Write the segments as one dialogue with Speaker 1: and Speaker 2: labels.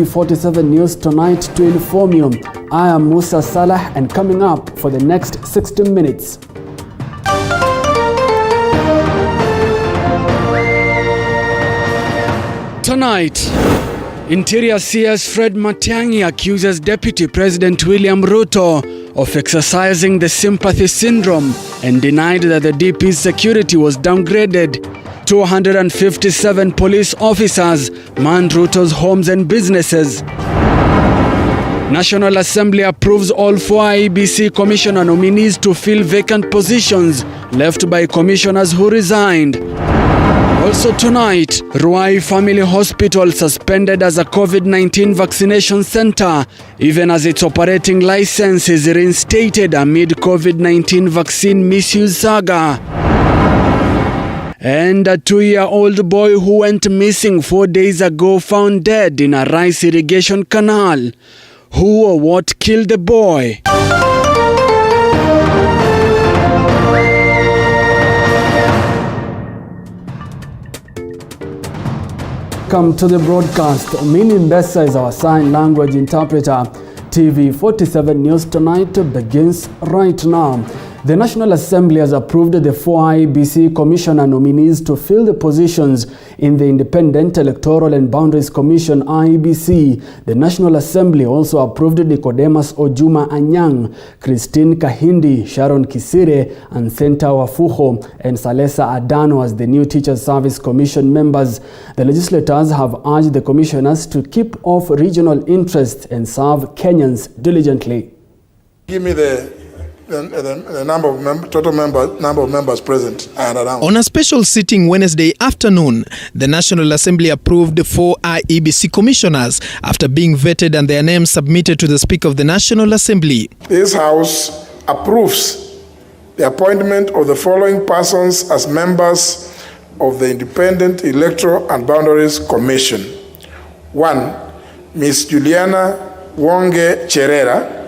Speaker 1: 47 News tonight to inform you. I am Musa Salah, and coming up for the next 60 minutes. Tonight, Interior CS Fred Matiang'I accuses Deputy President William Ruto of exercising the sympathy syndrome and denied that the DP's security was downgraded. 257 police officers manned Ruto's homes and businesses. National Assembly approves all 4 IEBC commissioner nominees to fill vacant positions left by commissioners who resigned. Also tonight, Ruai Family Hospital suspended as a COVID-19 vaccination center, even as its operating license is reinstated amid COVID-19 vaccine misuse saga. And a 2-year-old boy who went missing 4 days ago found dead in a rice irrigation canal. Who or what killed the boy? Welcome to the broadcast. Mini Mbesa is our sign language interpreter. TV 47 News Tonight begins right now. The National Assembly has approved the 4 IEBC commissioner nominees to fill the positions in the Independent Electoral and Boundaries Commission IEBC. The National Assembly also approved Nicodemus Ojuma Anyang, Christine Kahindi, Sharon Kisire, and Senta Wafuho and Salesa Adano as the new Teachers Service Commission members. The legislators have urged the commissioners to keep off regional interests and serve Kenyans diligently.
Speaker 2: Give me the number of total number of members present and around. On
Speaker 3: a special sitting Wednesday afternoon, the National Assembly approved 4 IEBC commissioners after being vetted and their names submitted to the Speaker of the National Assembly.
Speaker 2: This House approves the appointment of the following persons as members of the Independent Electoral and Boundaries Commission. 1. Ms. Juliana Wonge Cherera,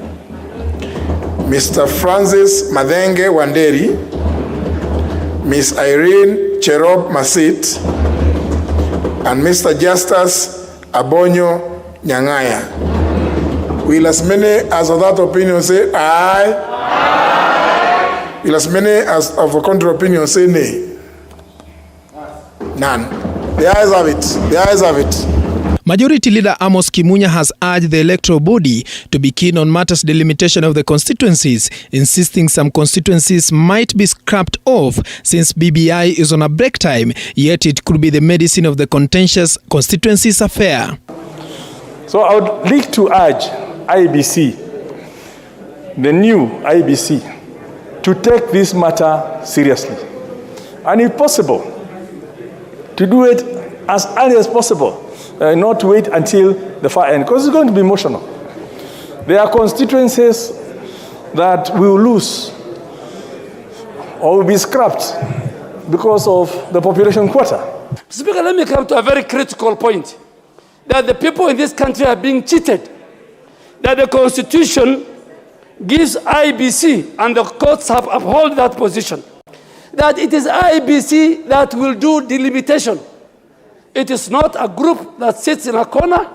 Speaker 2: Mr. Francis Madenge Wanderi, Ms. Irene Cherop Masit, and Mr. Justus Abonyo Nyangaya. Will as many as of that opinion say aye? Aye. Will as many as of a contrary opinion say nay? None. The ayes have it. The ayes have it.
Speaker 3: Majority Leader Amos Kimunya has urged the electoral body to be keen on matters delimitation of the constituencies, insisting some constituencies might be scrapped off since BBI is on a break time, yet it could be the medicine of the contentious constituencies affair.
Speaker 4: So I would like to urge IEBC, the new IEBC, to take this matter seriously. And if possible, to do it as early as possible. Not wait until the far end, because it's going to be emotional. There are constituencies that will lose or will be scrapped because of the population quota.
Speaker 5: Speaker, let me come to a very critical point, that the people in this country are being cheated, that the Constitution gives IEBC, and the courts have upheld that position, that it is IEBC that will do delimitation. It is not a group that sits in a corner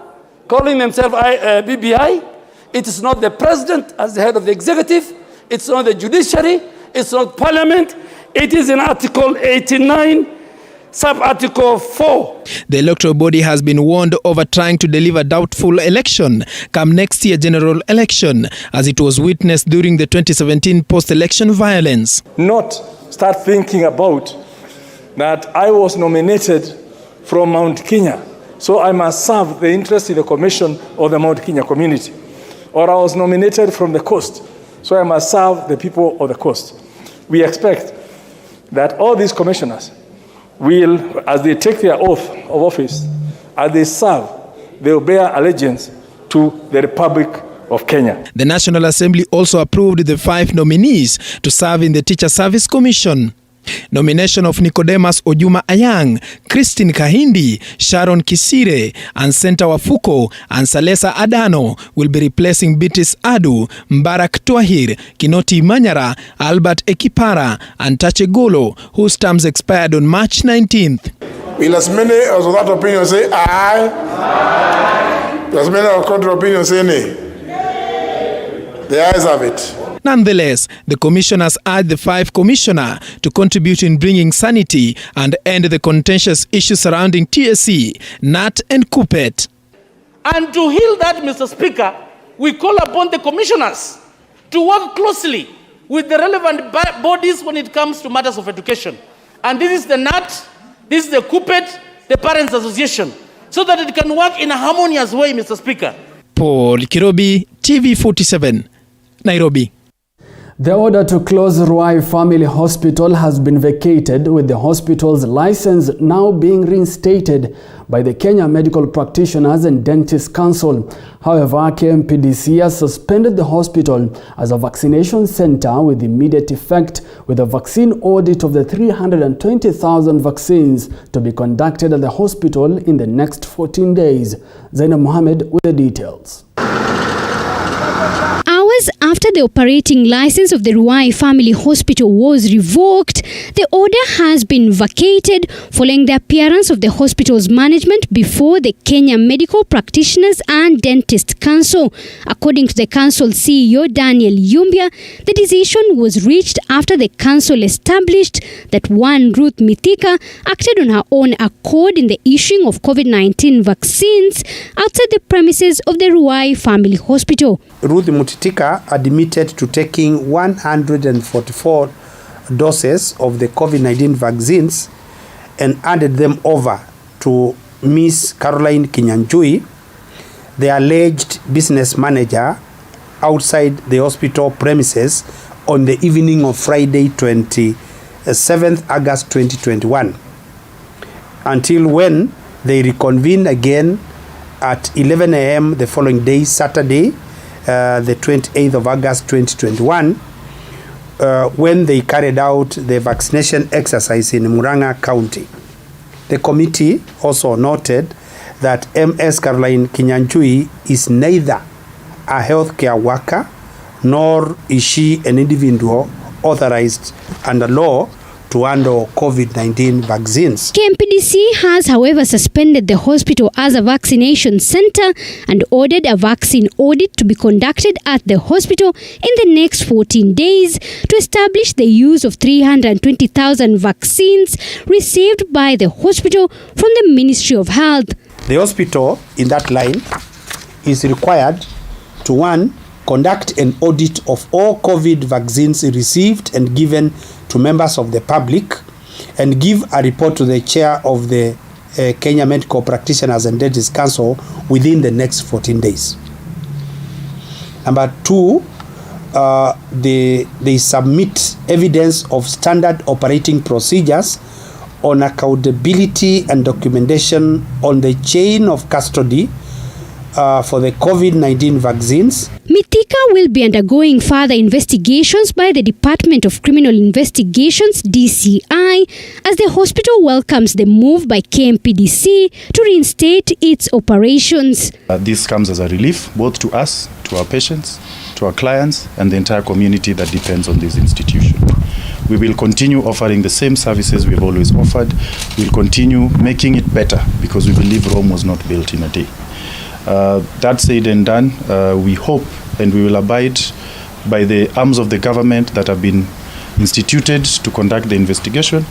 Speaker 5: calling themselves BBI. It is not the president as the head of the executive. It's not the judiciary. It's not parliament. It is in Article 89, sub-article 4.
Speaker 3: The electoral body has been warned over trying to deliver doubtful election come next year general election, as it was witnessed during the 2017 post-election violence.
Speaker 4: Not start thinking about that I was nominated from Mount Kenya, so I must serve the interest in the commission of the Mount Kenya community. Or I was nominated from the coast, so I must serve the people of the coast. We expect that all these commissioners will, as they take their oath of office, as they serve, they will bear allegiance to the Republic of Kenya.
Speaker 3: The National Assembly also approved the 5 nominees to serve in the Teacher Service Commission. Nomination of Nicodemus Ojuma Anyang, Christine Kahindi, Sharon Kisire, and Senta Wafuko and Salesa Adano will be replacing Beatrice Adu, Mbarak Twahir, Kinoti Manyara, Albert Ekipara, and Tachegolo, whose terms expired on March 19th.
Speaker 2: Will as many as of that opinion say aye? Aye. Does many of contrary opinion say nay? The ayes have it.
Speaker 3: Nonetheless, the commissioners urged the 5 commissioner to contribute in bringing sanity and end the contentious issues surrounding TSC, NAT and KUPPET.
Speaker 6: And to heal that, Mr. Speaker, we call upon the commissioners to work closely with the relevant bodies when it comes to matters of education. And this is the NAT, this is the KUPPET, the Parents Association, so that it can work in a harmonious way, Mr. Speaker.
Speaker 3: Paul Kirobi, TV47, Nairobi.
Speaker 1: The order to close Ruai Family Hospital has been vacated, with the hospital's license now being reinstated by the Kenya Medical Practitioners and Dentists Council. However, KMPDC has suspended the hospital as a vaccination center with immediate effect, with a vaccine audit of the 320,000 vaccines to be conducted at the hospital in the next 14 days. Zainab Mohammed with the details.
Speaker 7: Hours after the operating license of the Ruai Family Hospital was revoked, the order has been vacated following the appearance of the hospital's management before the Kenya Medical Practitioners and Dentists Council. According to the council CEO Daniel Yumbia, the decision was reached after the council established that one Ruth Mithika acted on her own accord in the issuing of COVID-19 vaccines outside the premises of the Ruai Family Hospital.
Speaker 8: Ruth Mithika admitted to taking 144 doses of the COVID-19 vaccines and handed them over to Miss Caroline Kinyanjui, the alleged business manager, outside the hospital premises on the evening of Friday, 27th August 2021, until when they reconvened again at 11 a.m. the following day, Saturday, the 28th of August 2021, when they carried out the vaccination exercise in Murang'a County. The committee also noted that MS Caroline Kinyanjui is neither a healthcare worker nor is she an individual authorized under law to handle COVID-19 vaccines.
Speaker 7: KMPDC has, however, suspended the hospital as a vaccination center and ordered a vaccine audit to be conducted at the hospital in the next 14 days to establish the use of 320,000 vaccines received by the hospital from the Ministry of Health.
Speaker 8: The hospital, in that line, is required to, 1, conduct an audit of all COVID vaccines received and given to members of the public, and give a report to the chair of the Kenya Medical Practitioners and Dentists Council within the next 14 days. Number 2, they submit evidence of standard operating procedures on accountability and documentation on the chain of custody for the COVID-19 vaccines.
Speaker 7: Mithika will be undergoing further investigations by the Department of Criminal Investigations, DCI, as the hospital welcomes the move by KMPDC to reinstate its operations.
Speaker 9: This comes as a relief both to us, to our patients, to our clients, and the entire community that depends on this institution. We will continue offering the same services we have always offered. We will continue making it better because we believe Rome was not built in a day. That said and done, we hope and we will abide by the arms of the government that have been instituted to conduct the investigation.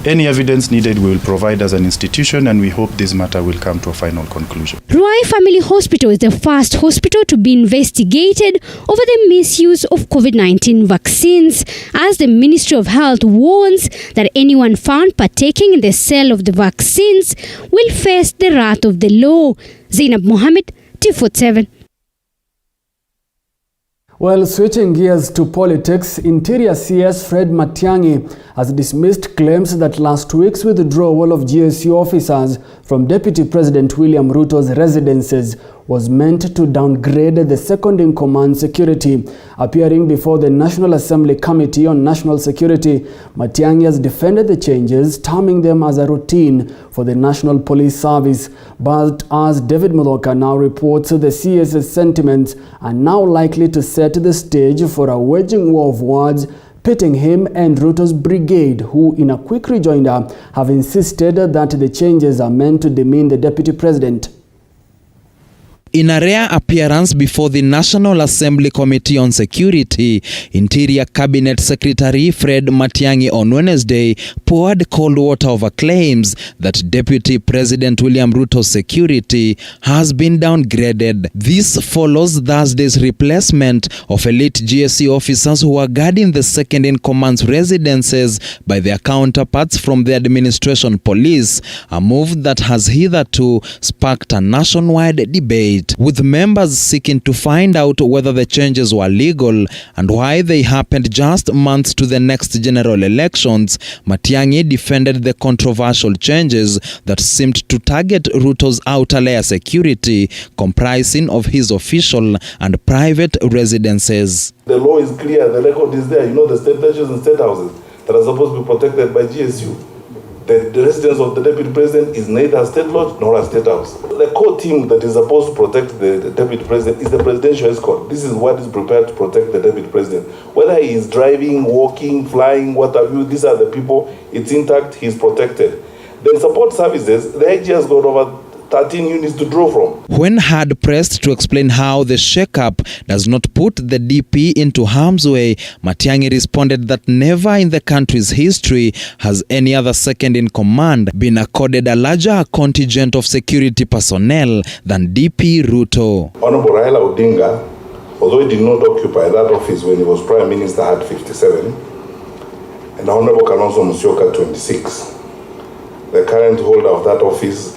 Speaker 9: Any evidence needed we will provide as an institution, and we hope this matter will come to a final conclusion.
Speaker 7: Ruai Family Hospital is the first hospital to be investigated over the misuse of COVID-19 vaccines, as the Ministry of Health warns that anyone found partaking in the sale of the vaccines will face the wrath of the law. Zainab Mohammed, TV47.
Speaker 1: Well, switching gears to politics, Interior CS Fred Matiang'I has dismissed claims that last week's withdrawal of GSU officers from Deputy President William Ruto's residences was meant to downgrade the second-in-command security. Appearing before the National Assembly Committee on National Security, Matiang'I has defended the changes, terming them as a routine for the National Police Service. But as David Mudoka now reports, the CS's sentiments are now likely to set the stage for a waging war of words, pitting him and Ruto's brigade, who in a quick rejoinder have insisted that the changes are meant to demean the Deputy President.
Speaker 3: In a rare appearance before the National Assembly Committee on Security, Interior Cabinet Secretary Fred Matiang'I on Wednesday poured cold water over claims that Deputy President William Ruto's security has been downgraded. This follows Thursday's replacement of elite GSU officers who were guarding the second-in-command's residences by their counterparts from the administration police, a move that has hitherto sparked a nationwide debate, with members seeking to find out whether the changes were legal and why they happened just months to the next general elections. Matiang'I defended the controversial changes that seemed to target Ruto's outer layer security, comprising of his official and private residences.
Speaker 10: The law is clear, the record is there. You know, the state pensions and state houses that are supposed to be protected by GSU. The residence of the Deputy President is neither a state lodge nor a state house. The core team that is supposed to protect the Deputy President is the presidential escort. This is what is prepared to protect the Deputy President. Whether he is driving, walking, flying, what have you, these are the people. It's intact, he's protected. Then support services, the IG has got over 13 units to draw from.
Speaker 3: When hard pressed to explain how the shake-up does not put the DP into harm's way, Matiang'I responded that never in the country's history has any other second-in-command been accorded a larger contingent of security personnel than DP Ruto.
Speaker 10: Honorable Raila Odinga, although he did not occupy that office when he was Prime Minister, had 57, and Honorable Kalonzo Musyoka 26. The current holder of that office,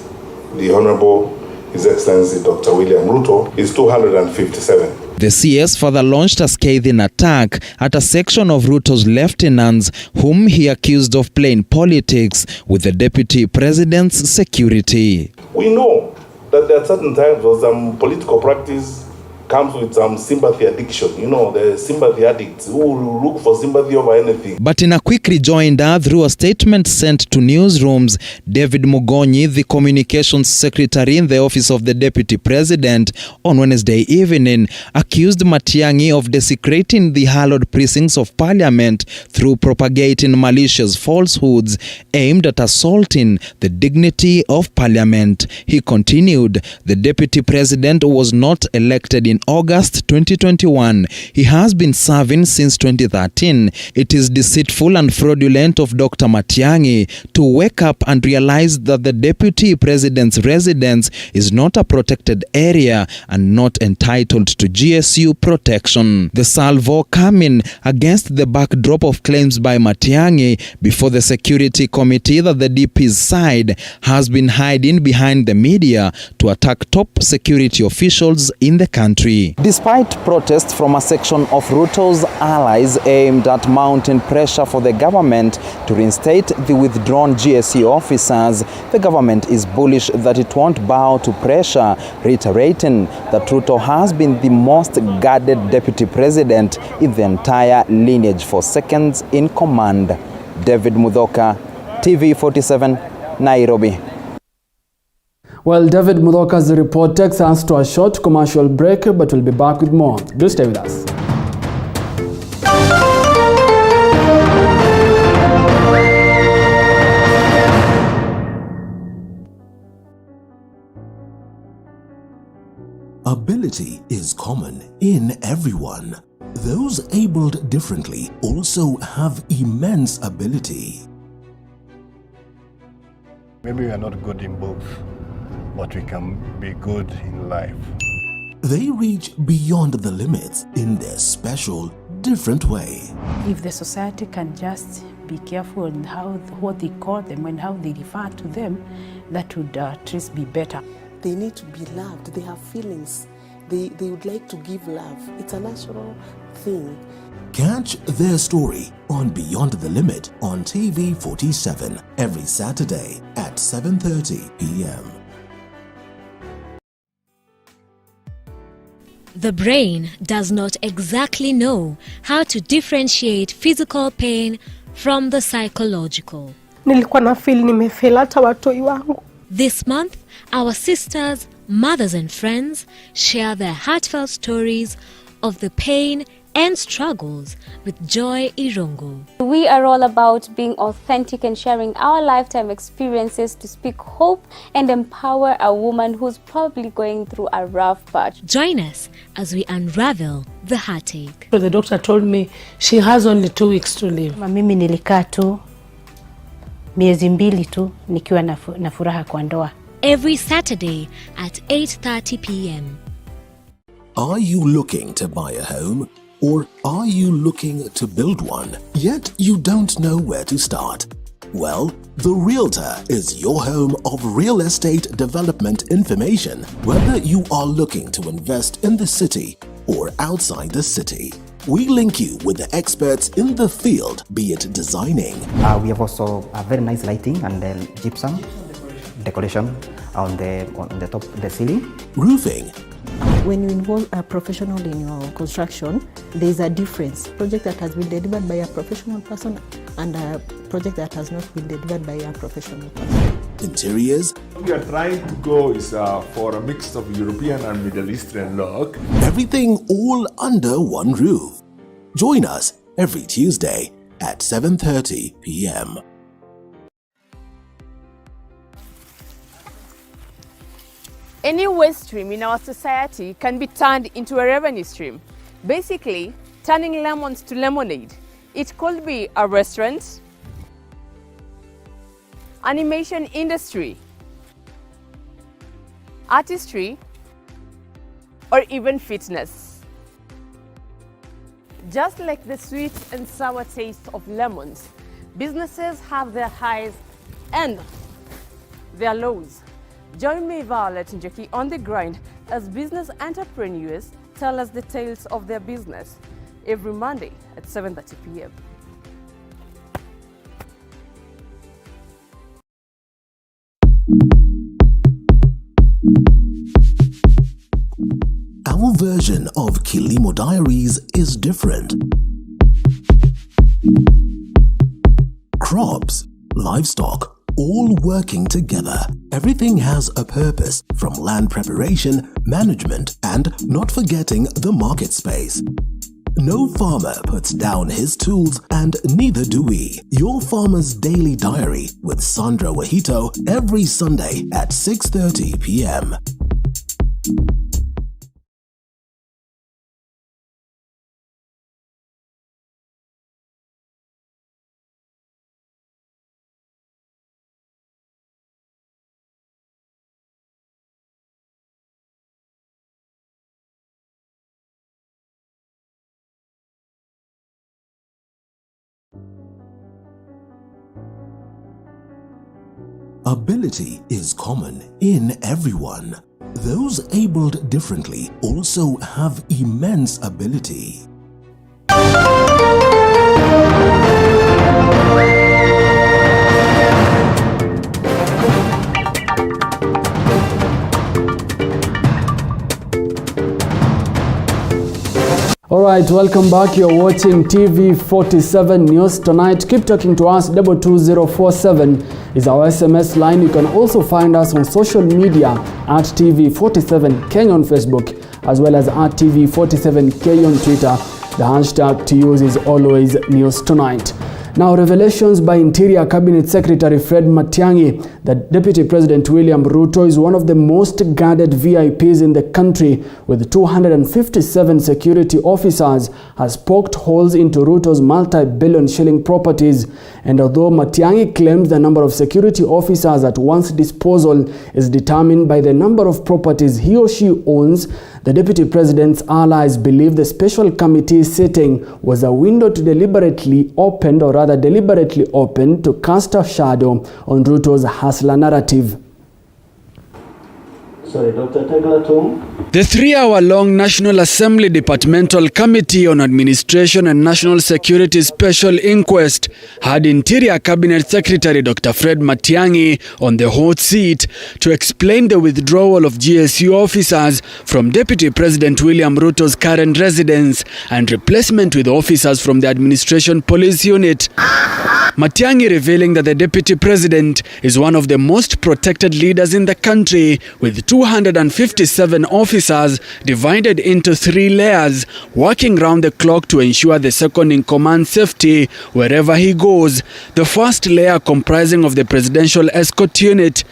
Speaker 10: the Honorable His Excellency Dr. William Ruto, is 257.
Speaker 3: The CS further launched a scathing attack at a section of Ruto's lieutenants whom he accused of playing politics with the Deputy President's security.
Speaker 10: We know that there are certain times where some political practice comes with some sympathy addiction. You know, the sympathy addicts who look for sympathy over anything.
Speaker 3: But in a quick rejoinder through a statement sent to newsrooms, David Mugonyi, the communications secretary in the office of the Deputy President, on Wednesday evening, accused Matiang'I of desecrating the hallowed precincts of Parliament through propagating malicious falsehoods aimed at assaulting the dignity of Parliament. He continued, the Deputy President was not elected in August 2021. He has been serving since 2013. It is deceitful and fraudulent of Dr. Matiang'I to wake up and realize that the Deputy President's residence is not a protected area and not entitled to GSU protection. The salvo coming against the backdrop of claims by Matiang'I before the Security Committee that the DP's side has been hiding behind the media to attack top security officials in the country.
Speaker 11: Despite protests from a section of Ruto's allies aimed at mounting pressure for the government to reinstate the withdrawn GSU officers, the government is bullish that it won't bow to pressure, reiterating that Ruto has been the most guarded deputy president in the entire lineage for seconds in command. David Mudhoka, TV 47, Nairobi.
Speaker 1: Well, David Mudhoka's report takes us to a short commercial break, but we'll be back with more. Do stay with us.
Speaker 12: Ability is common in everyone. Those abled differently also have immense ability.
Speaker 13: Maybe we are not good in both, but we can be good in life.
Speaker 12: They reach beyond the limits in their special, different way.
Speaker 14: If the society can just be careful in what they call them and how they refer to them, that would at least be better.
Speaker 15: They need to be loved. They have feelings. They would like to give love. It's a natural thing.
Speaker 12: Catch their story on Beyond the Limit on TV 47 every Saturday at 7:30 p.m.
Speaker 16: The brain does not exactly know how to differentiate physical pain from the psychological.
Speaker 17: Nilikuwa na feel nimefeel hata watoi wangu.
Speaker 16: This month, our sisters, mothers and friends share their heartfelt stories of the pain and struggles with Joy Irungu.
Speaker 18: We are all about being authentic and sharing our lifetime experiences to speak hope and empower a woman who's probably going through a rough patch.
Speaker 16: Join us as we unravel the heartache.
Speaker 19: So the doctor told me she has only 2 weeks to live.
Speaker 14: Mimi nilikaa tu miezi mbili tu nikiwa na furaha kwa ndoa.
Speaker 16: Every Saturday at 8:30 p.m.
Speaker 12: Are you looking to buy a home? Or are you looking to build one, yet you don't know where to start? Well, The Realtor is your home of real estate development information, whether you are looking to invest in the city or outside the city. We link you with the experts in the field, be it designing.
Speaker 20: We have also a very nice lighting and then gypsum decoration on the top of the ceiling.
Speaker 12: Roofing.
Speaker 21: When you involve a professional in your construction, there is a difference. Project that has been delivered by a professional person and a project that has not been delivered by a professional person.
Speaker 12: Interiors.
Speaker 22: We are trying to go for a mix of European and Middle Eastern look.
Speaker 12: Everything all under one roof. Join us every Tuesday at 7:30 p.m.
Speaker 23: Any waste stream in our society can be turned into a revenue stream. Basically, turning lemons to lemonade. It could be a restaurant, animation industry, artistry, or even fitness. Just like the sweet and sour taste of lemons, businesses have their highs and their lows. Join me, Violet Njoki, on the grind as business entrepreneurs tell us the tales of their business every Monday at 7:30 p.m.
Speaker 12: Our version of Kilimo Diaries is different. Crops, livestock, all working together. Everything has a purpose, from land preparation, management, and not forgetting the market space. No farmer puts down his tools, and neither do we. Your Farmer's Daily Diary with Sandra Wahito every Sunday at 6:30 p.m. Ability is common in everyone. Those abled differently also have immense ability.
Speaker 1: Alright, welcome back. You're watching TV 47 News Tonight. Keep talking to us. 22047 is our SMS line. You can also find us on social media at TV47 Kenya on Facebook, as well as at TV47K on Twitter. The hashtag to use is always News Tonight. Now, revelations by Interior Cabinet Secretary Fred Matiang'I that Deputy President William Ruto is one of the most guarded VIPs in the country, with 257 security officers, has poked holes into Ruto's multi-billion shilling properties. And although Matiang'I claims the number of security officers at one's disposal is determined by the number of properties he or she owns, the Deputy President's allies believe the special committee sitting was a window to deliberately open to cast a shadow on Ruto's hustler narrative.
Speaker 24: Sorry, Dr. Teglatum.
Speaker 1: The 3-hour-long National Assembly Departmental Committee on Administration and National Security Special Inquest had Interior Cabinet Secretary Dr. Fred Matiang'I on the hot seat to explain the withdrawal of GSU officers from Deputy President William Ruto's current residence and replacement with officers from the Administration Police Unit. Matiang'I revealing that the Deputy President is one of the most protected leaders in the country, with 257 officers divided into 3 layers, working round the clock to ensure the second-in-command safety wherever he goes. The first layer comprising of the Presidential Escort Unit.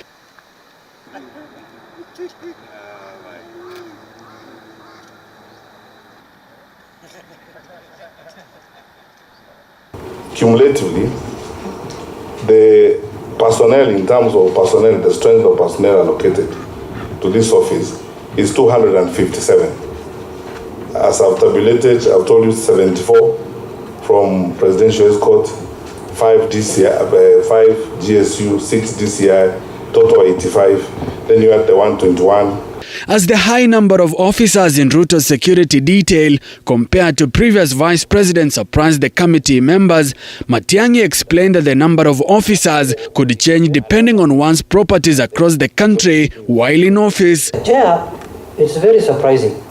Speaker 10: Cumulatively, the personnel, in terms of personnel, the strength of personnel allocated to this office is 257. As I've tabulated, I've told you 74 from Presidential Escort, 5 DCI, 5 GSU, 6 DCI, total 85. Then you had the 121.
Speaker 1: As the high number of officers in Ruto's security detail compared to previous vice presidents surprised the committee members, Matiang'i explained that the number of officers could change depending on one's properties across the country while in office.
Speaker 2: Chair, it's very surprising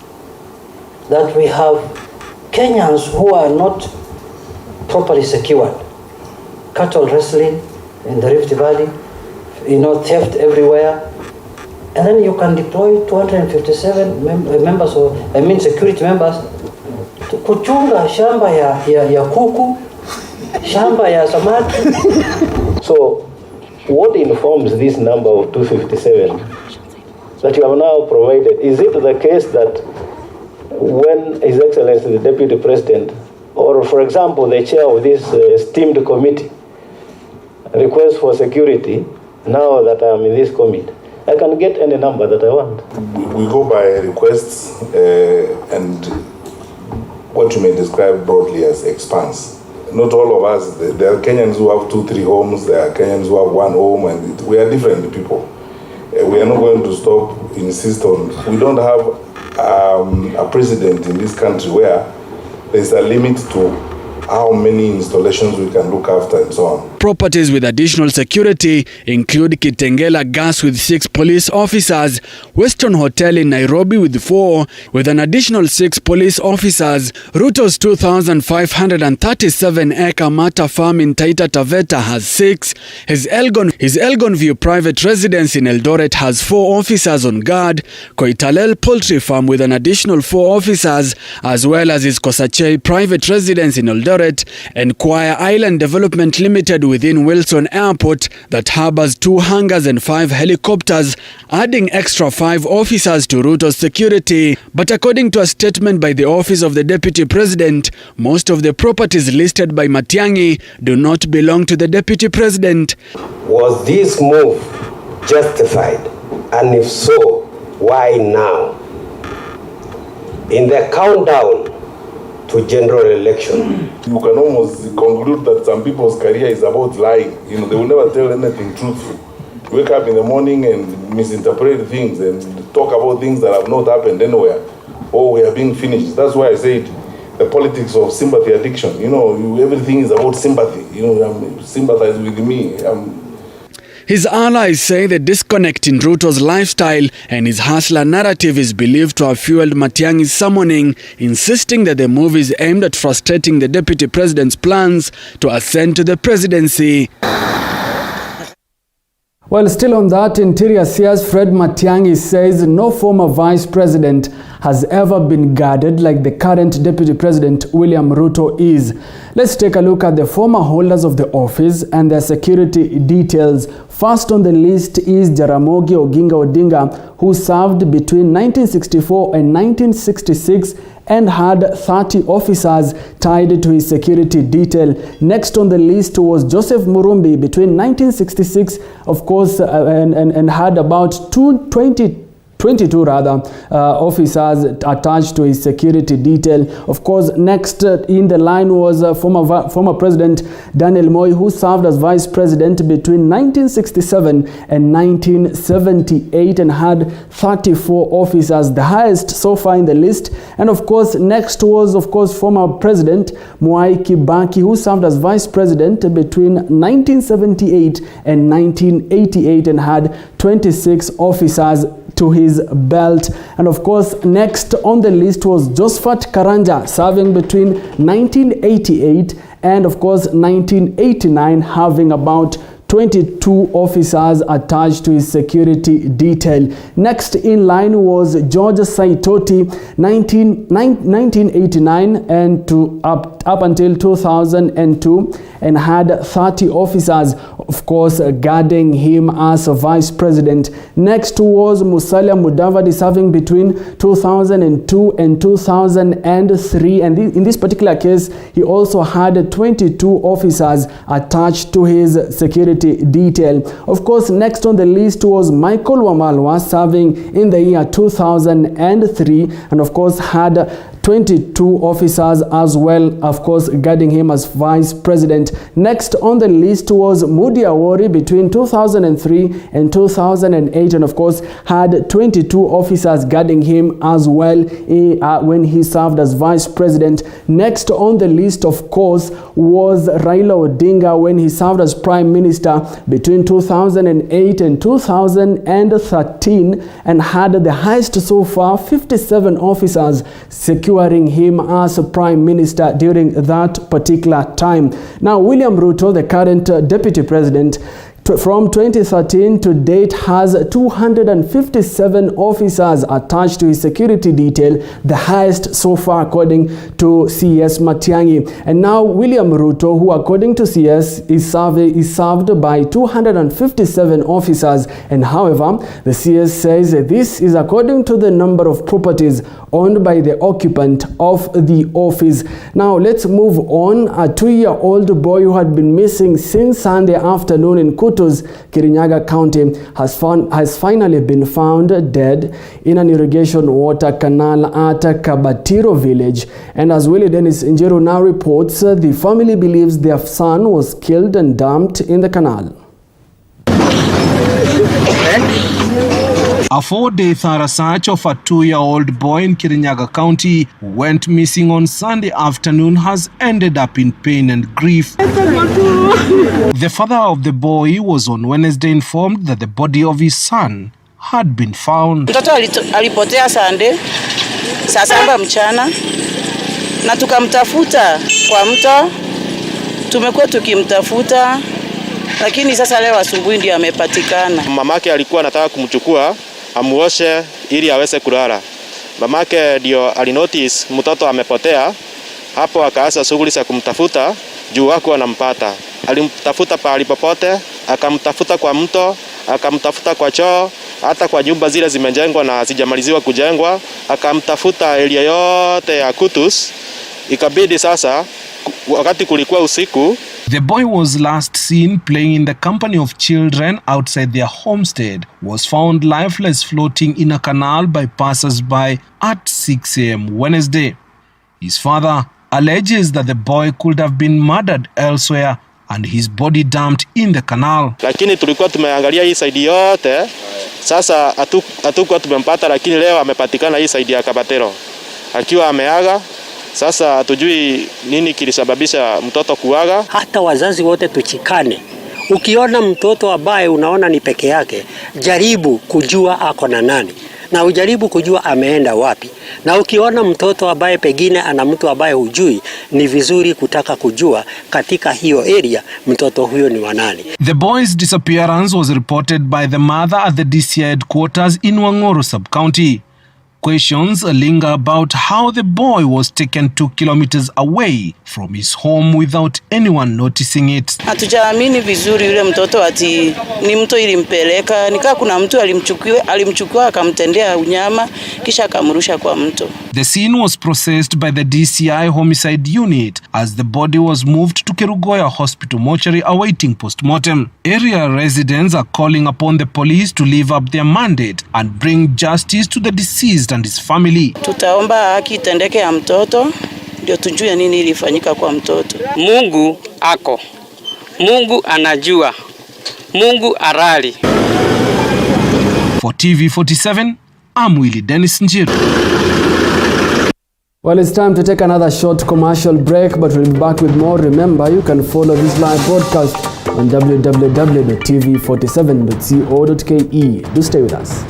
Speaker 2: that we have Kenyans who are not properly secured. Cattle wrestling in the Rift Valley, theft everywhere. And then you can deploy 257 members security members to kuchunga shamba ya kuku, shamba ya samaki. So what informs this number of 257 that you have now provided? Is it the case that when His Excellency the Deputy President, or for example the chair of this esteemed committee, requests for security, now that I am in this committee, I can get any number that I want.
Speaker 10: We go by requests and what you may describe broadly as expanse. Not all of us, there are Kenyans who have 2-3 homes, there are Kenyans who have 1 home, and we are different people. We are not going to stop, insist on, we don't have a president in this country where there's a limit to how many installations we can look after and so on.
Speaker 1: Properties with additional security include Kitengela Gas with 6 police officers, Western Hotel in Nairobi with 4, with an additional 6 police officers. Ruto's 2,537-acre Mata farm in Taita Taveta has 6. His Elgon View private residence in Eldoret has 4 officers on guard. Koitalel Poultry Farm with an additional 4 officers, as well as his Kosachei private residence in Eldoret, and Choir Island Development Limited within Wilson Airport that harbors 2 hangars and 5 helicopters, adding extra 5 officers to Ruto's security. But according to a statement by the Office of the Deputy President, most of the properties listed by Matiang'i do not belong to the Deputy President.
Speaker 4: Was this move justified? And if so, why now? In the countdown to general election,
Speaker 10: you can almost conclude that some people's career is about lying. They will never tell anything truthful. Wake up in the morning and misinterpret things and talk about things that have not happened anywhere. Oh, we are being finished. That's why I said the politics of sympathy addiction. Everything is about sympathy. Sympathize with me.
Speaker 1: His allies say the disconnect in Ruto's lifestyle and his hustler narrative is believed to have fueled Matiang'i's summoning, insisting that the move is aimed at frustrating the Deputy President's plans to ascend to the presidency. Well, still on that, Interior CS Fred Matiang'i says no former vice president has ever been guarded like the current Deputy President William Ruto is. Let's take a look at the former holders of the office and their security details. First on the list is Jaramogi Oginga Odinga, who served between 1964 and 1966 and had 30 officers tied to his security detail. Next on the list was Joseph Murumbi between 1966, of course, and had about 22 officers attached to his security detail. Of course, next in the line was former President Daniel Moi, who served as Vice President between 1967 and 1978 and had 34 officers, the highest so far in the list. And of course, next was, former President Mwai Kibaki, who served as Vice President between 1978 and 1988 and had 26 officers to his belt. And of course, next on the list was Josephat Karanja, serving between 1988 and of course 1989, having about 22 officers attached to his security detail. Next in line was George Saitoti, 1989 and up until 2002, and had 30 officers, of course, guarding him as a vice president. Next was Musalia Mudavadi, serving between 2002 and 2003, and in this particular case, he also had 22 officers attached to his security detail. Of course, next on the list was Michael Wamalwa, serving in the year 2003, and of course had 22 officers as well, of course, guarding him as vice president. Next on the list was Mudi Awori between 2003 and 2008, and of course had 22 officers guarding him as well when he served as vice president. Next on the list, of course, was Raila Odinga when he served as prime minister between 2008 and 2013, and had the highest so far, 57 officers securing him as a prime minister during that particular time. Now, William Ruto, the current deputy president, from 2013 to date has 257 officers attached to his security detail, the highest so far according to CS Matiang'I. And now William Ruto, who according to CS is served by 257 officers, and however the CS says this is according to the number of properties owned by the occupant of the office. Now let's move on. A 2-year-old boy who had been missing since Sunday afternoon in Kutu's Kirinyaga County has finally been found dead in an irrigation water canal at Kabatiro village. And as Willie Dennis Njeru now reports, the family believes their son was killed and dumped in the canal.
Speaker 3: A 4-day thorough search of a 2-year-old boy in Kirinyaga County who went missing on Sunday afternoon has ended up in pain and grief. The father of the boy was on Wednesday informed that the body of his son had been found.
Speaker 5: Mtoto alipotea Sunday saa 7 mchana na tukamtafuta kwa mto. Tumekuwa tukimtafuta, lakini sasa leo asubuhi ndio amepatikana.
Speaker 6: Mamake alikuwa anataka kumchukua amuoshe ili aweze kulala. Mamake ndio alinotice mtoto amepotea, hapo akaanza shughuli za kumtafuta juu hakuwa anampata. Alimtafuta pahali popote, akamtafuta kwa mto, akamtafuta kwa choo, hata kwa nyumba zile zimejengwa na hazijamaliziwa kujengwa, akamtafuta area yote ya Kutus. Ikabidi sasa wakati kulikuwa usiku.
Speaker 3: The boy was last seen playing in the company of children outside their homestead, was found lifeless floating in a canal by passers-by at 6 a.m. Wednesday. His father alleges that the boy could have been murdered elsewhere and his body dumped in the canal.
Speaker 6: Lakini tulikuwa tumeangalia hii side yote, sasa hatukuwa tumempata, lakini leo amepatikana hii side ya Kabatero akiwa ameaga. Sasa hatujui nini kilisababisha mtoto kuaga.
Speaker 8: Hata wazazi wote tuchikane. Ukiona mtoto ambaye unaona ni peke yake, jaribu kujua ako na nani, na ujaribu kujua ameenda wapi. Na ukiona mtoto ambaye pengine ana mtu ambaye hujui, ni vizuri kutaka kujua katika hiyo area mtoto huyo ni wa nani.
Speaker 3: The boy's disappearance was reported by the mother at the DCI headquarters in Wangoro sub-county. Questions linger about how the boy was taken 2 kilometers away from his home without anyone noticing it.
Speaker 5: Hatujaamini vizuri yule mtoto ati ni mtu ilimpeleka, nikaa kuna mtu alimchukua akamtendea unyama kisha akamrusha kwa mto.
Speaker 3: The scene was processed by the DCI homicide unit as the body was moved to Kerugoya Hospital mortuary awaiting postmortem. Area residents are calling upon the police to live up their mandate and bring justice to the deceased and his family.
Speaker 5: Tutaomba haki itendeke ya mtoto ndio tujue nini ilifanyika kwa mtoto.
Speaker 8: Mungu ako. Mungu anajua. Mungu arali.
Speaker 3: For TV47, I'm Willie Dennis Njiru.
Speaker 1: Well, it's time to take another short commercial break, but we'll be back with more. Remember, you can follow this live broadcast on www.tv47.co.ke. Do stay with us.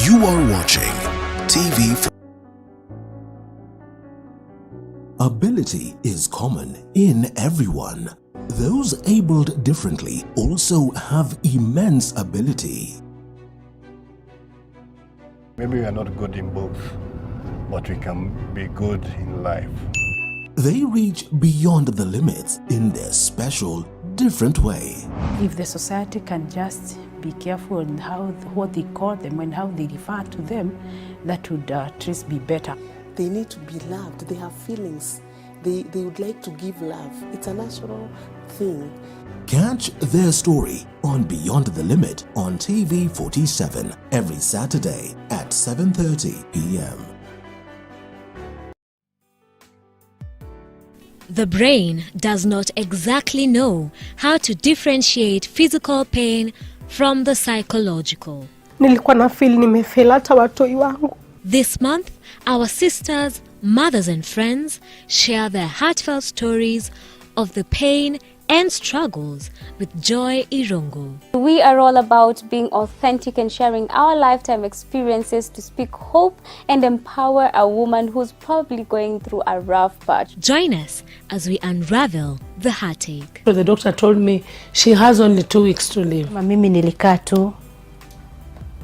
Speaker 12: You are watching TV. Ability is common in everyone. Those abled differently also have immense ability.
Speaker 7: Maybe we are not good in both, but we can be good in life.
Speaker 12: They reach beyond the limits in their special, different way.
Speaker 14: If the society can just be careful in what they call them and how they refer to them, that would at least be better.
Speaker 15: They need to be loved. They have feelings. They would like to give love. It's a natural thing.
Speaker 12: Catch their story on Beyond the Limit on TV 47 every Saturday at 7:30 p.m.
Speaker 16: The brain does not exactly know how to differentiate physical pain from the psychological.
Speaker 17: Nilikuwa na feel nimefeel hata watoi wangu.
Speaker 16: This month, our sisters, mothers and friends share their heartfelt stories of the pain and struggles with Joy Irongo.
Speaker 18: We are all about being authentic and sharing our lifetime experiences to speak hope and empower a woman who's probably going through a rough patch.
Speaker 16: Join us as we unravel the heartache.
Speaker 19: So the doctor told me she has only 2 weeks to live.
Speaker 14: Mimi nilikaa tu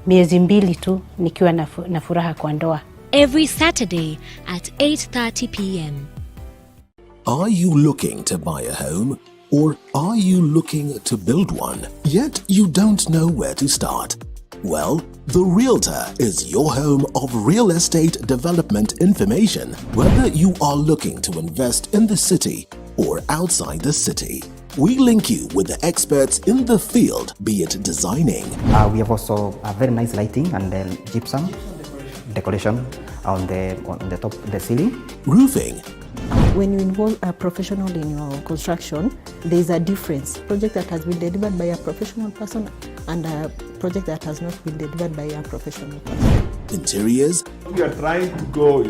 Speaker 14: miezi 2 tu nikiwa na furaha kwa ndoa.
Speaker 16: Every Saturday at 8:30 p.m.
Speaker 12: Are you looking to buy a home? Or are you looking to build one, yet you don't know where to start? Well, The Realtor is your home of real estate development information, whether you are looking to invest in the city or outside the city. We link you with the experts in the field, be it designing.
Speaker 20: We have also a very nice lighting and then gypsum decoration on the top of the ceiling.
Speaker 12: Roofing.
Speaker 21: When you involve a professional in your construction, there is a difference. Project that has been delivered by a professional person and a project that has not been delivered by a professional person.
Speaker 12: Interiors.
Speaker 22: We are trying to go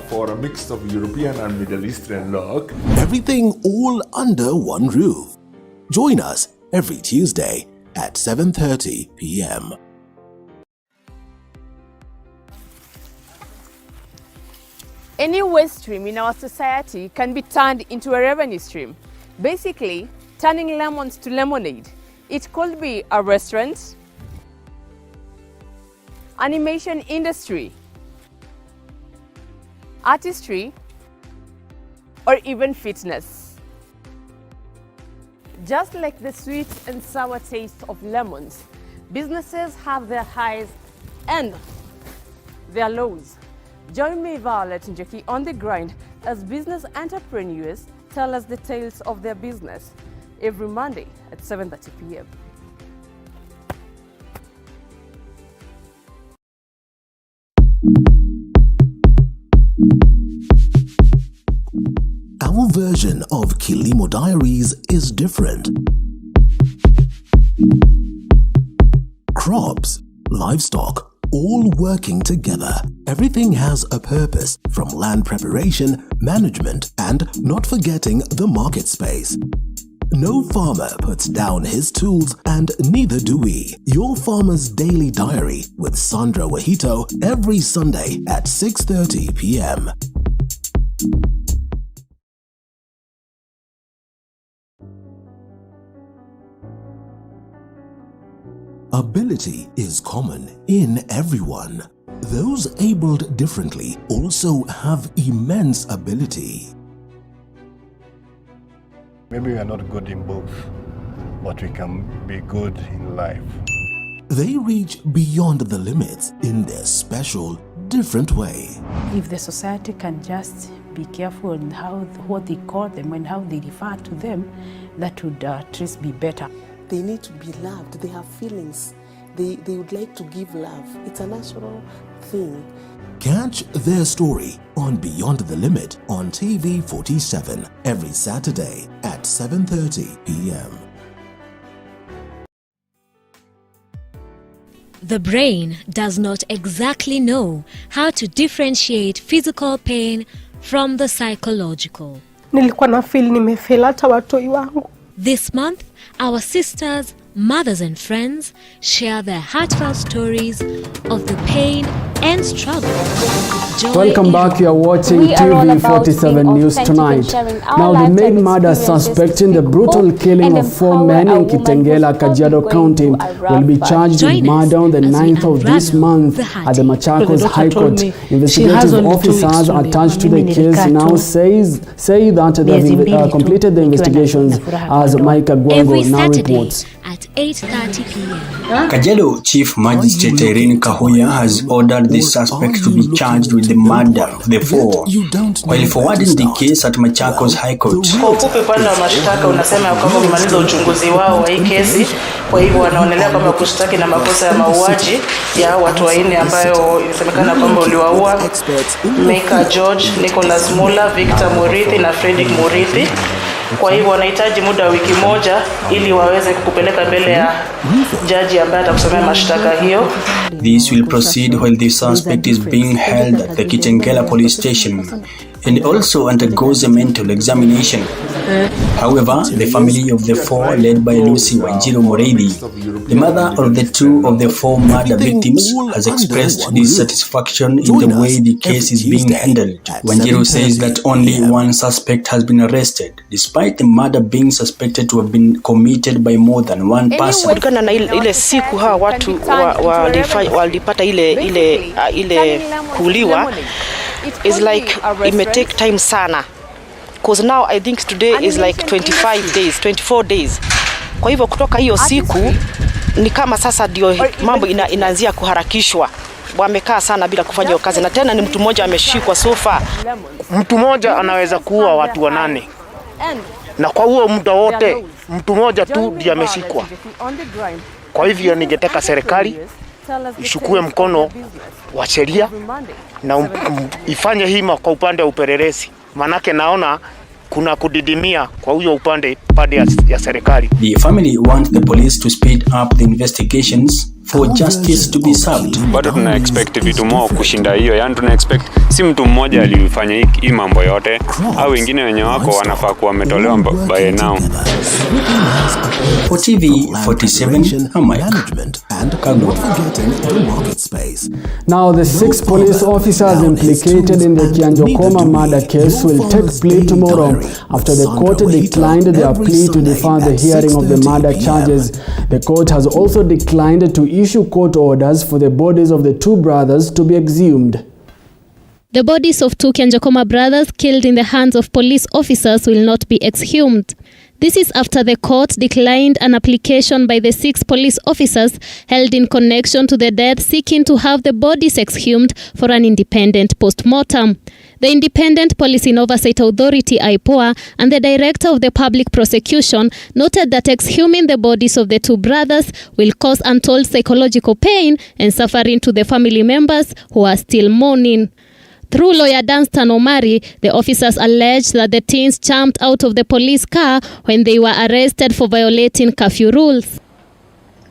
Speaker 22: for a mix of European and Middle Eastern look.
Speaker 12: Everything all under one roof. Join us every Tuesday at 7:30 p.m.
Speaker 23: Any waste stream in our society can be turned into a revenue stream. Basically, turning lemons to lemonade. It could be a restaurant, animation industry, artistry, or even fitness. Just like the sweet and sour taste of lemons, businesses have their highs and their lows. Join me, Violet and Jackie, on the grind as business entrepreneurs tell us the tales of their business every Monday at 7:30 p.m.
Speaker 12: Our version of Kilimo Diaries is different. Crops, livestock, all working together. Everything has a purpose, from land preparation, management, and not forgetting the market space. No farmer puts down his tools, and neither do we. Your Farmer's Daily Diary with Sandra Wahito every Sunday at 6:30 p.m. Ability is common in everyone. Those abled differently also have immense ability.
Speaker 7: Maybe we are not good in both, but we can be good in life.
Speaker 12: They reach beyond the limits in their special, different way.
Speaker 14: If the society can just be careful in what they call them and how they refer to them, that would at least be better.
Speaker 15: They need to be loved. They have feelings. They would like to give love. It's a natural thing.
Speaker 12: Catch their story on Beyond the Limit on TV 47 every Saturday at 7:30 p.m.
Speaker 16: The brain does not exactly know how to differentiate physical pain from the psychological.
Speaker 17: Nilikuwa na feel nimefeel hata watoi wangu.
Speaker 16: This month, our sisters, mothers and friends share their heartfelt stories of the pain and struggles with Joy
Speaker 1: Welcome back. You are watching TV47 News Tonight. Now, the main murder suspect in the brutal killing of 4 men in Kitengela, Kajiado County will be charged with murder on the 9th of this month at the Machakos High Court. Investigative officers attached to the case now say that they have completed the investigations, as Micah Gwango now reports.
Speaker 16: At 8:30 p.m.
Speaker 9: Kajiado Chief Magistrate Irene Kahuya has ordered the suspect to be charged with the murder of the 4 while forwarding the case at Machakos High Court.
Speaker 5: Kwa ufupi, upande wa mashtaka unasema kwamba wamemaliza uchunguzi wao wa hii kesi, kwa hivyo wanaonelea kwamba kushtaki na makosa ya mauaji ya watu wanne ambayo inasemekana kwamba uliwaua Micah George, Nicholas Muller, Victor Murithi na Fredrick Murithi. Kwa hivyo wanahitaji muda wa wiki moja ili waweze kukupeleka mbele ya jaji ambaye atakusomea mashtaka hiyo.
Speaker 9: This will proceed while the suspect is being held at the Kitengela police station and also undergoes a mental examination. However, the family of the 4, led by Lucy Wanjiru Moreidi, the mother of the 2 of the 4 murder victims, has expressed dissatisfaction in the way the case is being handled. Wanjiru says that only 1 suspect has been arrested, despite the murder being suspected to have been committed by more than 1 person.
Speaker 5: Kutokana na ile siku hawa watu walipata ile kuliwa, is like it may take time sana, because now I think today is like 24 days. Kwa hivyo kutoka hiyo siku ni kama sasa ndio mambo inaanzia kuharakishwa. Wamekaa sana bila kufanya kazi, na tena ni mtu mmoja ameshikwa sofa.
Speaker 11: Mtu mmoja anaweza kuua watu 8, na kwa huo muda wote mtu mmoja tu ndiye ameshikwa. Kwa hivyo ningetaka serikali ishukue mkono wa sheria na ifanye hima kwa upande wa upelelezi, manake naona kuna kudidimia kwa huyo upande ya serikali.
Speaker 9: The family wants the police to speed up the investigations for justice to be served.
Speaker 13: Bado tuna expect vitu more kushinda hiyo, yani tuna expect si mtu mmoja alifanya hii mambo yote, au wengine wenye wako wanafaa kuwa wametolewa by now.
Speaker 9: For TV47, management and
Speaker 1: Now, the 6 police officers implicated in the Kianjokoma murder case will take plea tomorrow after the court declined their plea to defer the hearing of the murder charges. The court has also declined to issue court orders for the bodies of the 2 brothers to be exhumed.
Speaker 24: The bodies of 2 Kianjokoma brothers killed in the hands of police officers will not be exhumed. This is after the court declined an application by the 6 police officers held in connection to the death, seeking to have the bodies exhumed for an independent post-mortem. The Independent Policing Oversight Authority, IPOA, and the Director of the Public Prosecution noted that exhuming the bodies of the 2 brothers will cause untold psychological pain and suffering to the family members who are still mourning. Through lawyer Danstan Omari, the officers alleged that the teens jumped out of the police car when they were arrested for violating curfew rules.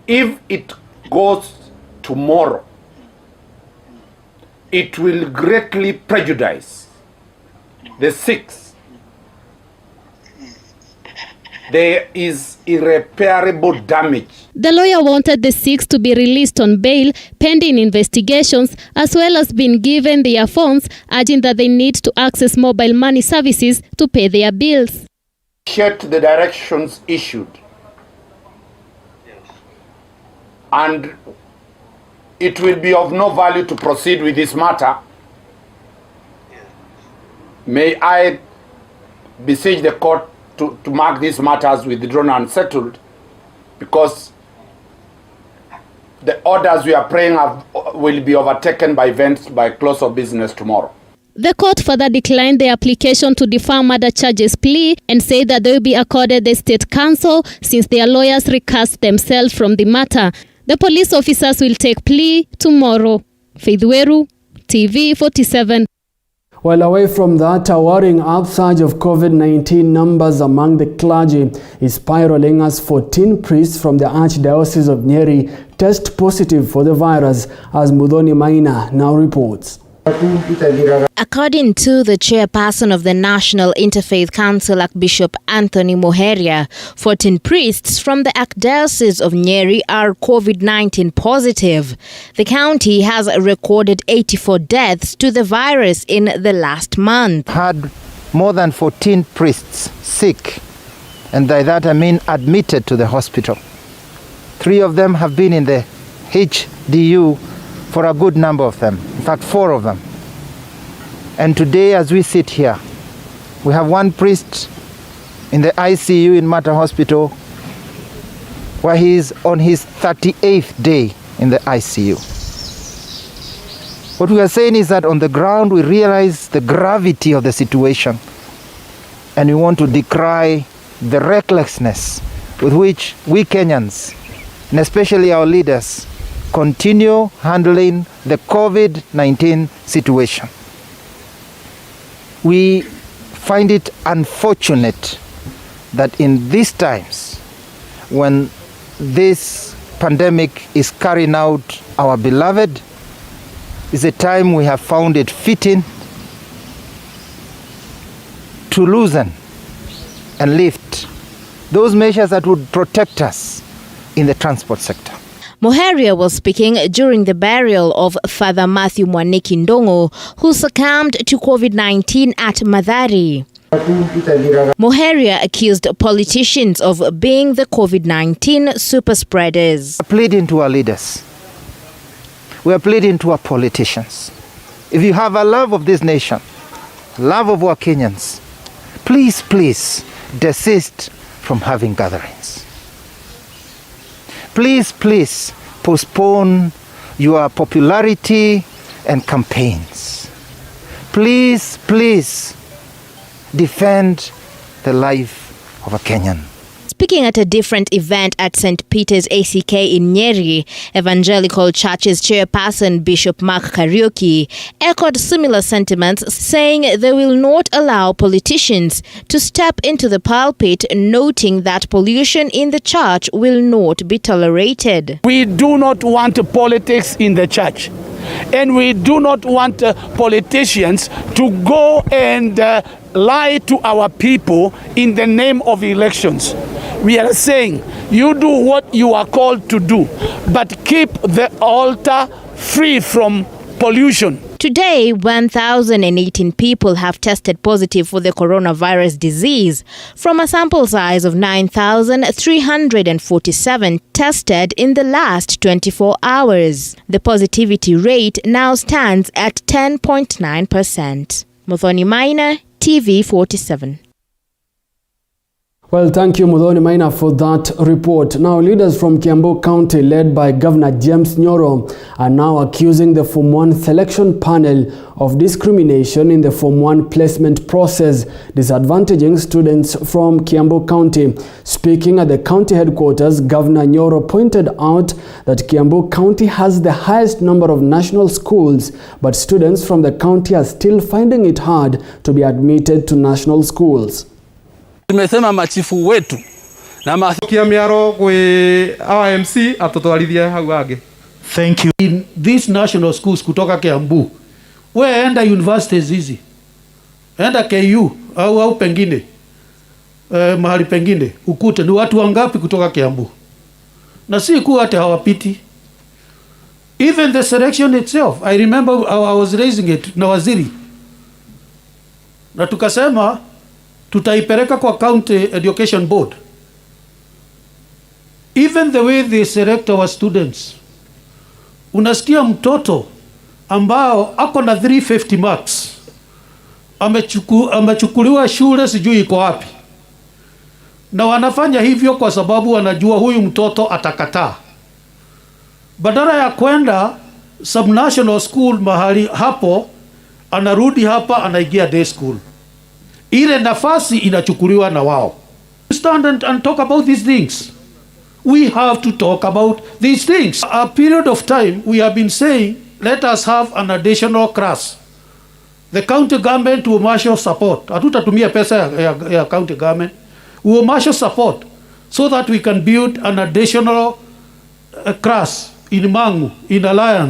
Speaker 25: If it goes tomorrow, it will greatly prejudice the 6. There is irreparable damage.
Speaker 24: The lawyer wanted the 6 to be released on bail pending investigations, as well as being given their phones, urging that they need to access mobile money services to pay their bills.
Speaker 25: Appreciate the directions issued. And it will be of no value to proceed with this matter. May I beseech the court to mark these matters withdrawn and settled, because the orders we are praying will be overtaken by events by close of business tomorrow.
Speaker 24: The court further declined the application to defer murder charges plea and said that they will be accorded the state counsel since their lawyers recused themselves from the matter. The police officers will take plea tomorrow. Faith Weru, TV47.
Speaker 1: While away from that, a worrying upsurge of COVID-19 numbers among the clergy is spiraling as 14 priests from the Archdiocese of Nyeri test positive for the virus, as Mudhoni Maina now reports.
Speaker 2: According to the chairperson of the National Interfaith Council, Archbishop Anthony Moheria, 14 priests from the Archdiocese of Nyeri are COVID-19 positive. The county has recorded 84 deaths to the virus in the last month.
Speaker 4: Had more than 14 priests sick, and by that I mean admitted to the hospital. 3 of them have been in the HDU for a good number of them, in fact 4 of them. And today as we sit here, we have 1 priest in the ICU in Mata Hospital, where he is on his 38th day in the ICU. What we are saying is that on the ground we realize the gravity of the situation, and we want to decry the recklessness with which we Kenyans, and especially our leaders, continue handling the COVID-19 situation. We find it unfortunate that in these times, when this pandemic is carrying out our beloved, is a time we have found it fitting to loosen and lift those measures that would protect us in the transport sector.
Speaker 2: Moheria was speaking during the burial of Father Matthew Mwaniki Ndongo, who succumbed to COVID-19 at Mathari. Moheria accused politicians of being the COVID-19 super spreaders.
Speaker 4: We are pleading to our leaders. We are pleading to our politicians. If you have a love of this nation, love of our Kenyans, please, please desist from having gatherings. Please, please postpone your popularity and campaigns. Please, please defend the life of a Kenyan.
Speaker 2: Speaking at a different event at St. Peter's ACK in Nyeri, Evangelical Church's chairperson Bishop Mark Kariuki echoed similar sentiments, saying they will not allow politicians to step into the pulpit, noting that pollution in the church will not be tolerated.
Speaker 6: We do not want politics in the church, and we do not want politicians to go and lie to our people in the name of elections. We are saying, you do what you are called to do, but keep the altar free from pollution.
Speaker 2: Today, 1,018 people have tested positive for the coronavirus disease from a sample size of 9,347 tested in the last 24 hours. The positivity rate now stands at 10.9%. Muthoni Maina, TV 47.
Speaker 1: Well, thank you, Muthoni Maina, for that report. Now, leaders from Kiambu County, led by Governor James Nyoro, are now accusing the Form 1 selection panel of discrimination in the Form 1 placement process, disadvantaging students from Kiambu County. Speaking at the county headquarters, Governor Nyoro pointed out that Kiambu County has the highest number of national schools, but students from the county are still finding it hard to be admitted to national schools.
Speaker 8: Tumesema machifu wetu na makia miaro kwe AMC atotwarithia hau age.
Speaker 10: Thank you. In these national schools kutoka Kiambu, we enda universities hizi, enda KU au pengine mahali pengine ukute ni watu wangapi kutoka Kiambu, na si kuwa hata hawapiti. Even the selection itself, I remember I was raising it na waziri, na tukasema tutaipeleka kwa County Education Board. Even the way they select our students, unasikia mtoto ambao ako na 350 marks amechukuliwa shule sijui iko wapi, na wanafanya hivyo kwa sababu wanajua huyu mtoto atakataa. Badala ya kwenda subnational school mahali hapo, anarudi hapa anaingia day school. Ile nafasi inachukuliwa na wao. Stand and talk about these things. We have to talk about these things. A period of time we have been saying, let us have an additional class. The county government will marshal support. Hatutatumia pesa ya county government. We will marshal support so that we can build an additional class in Mangu, in Alliance.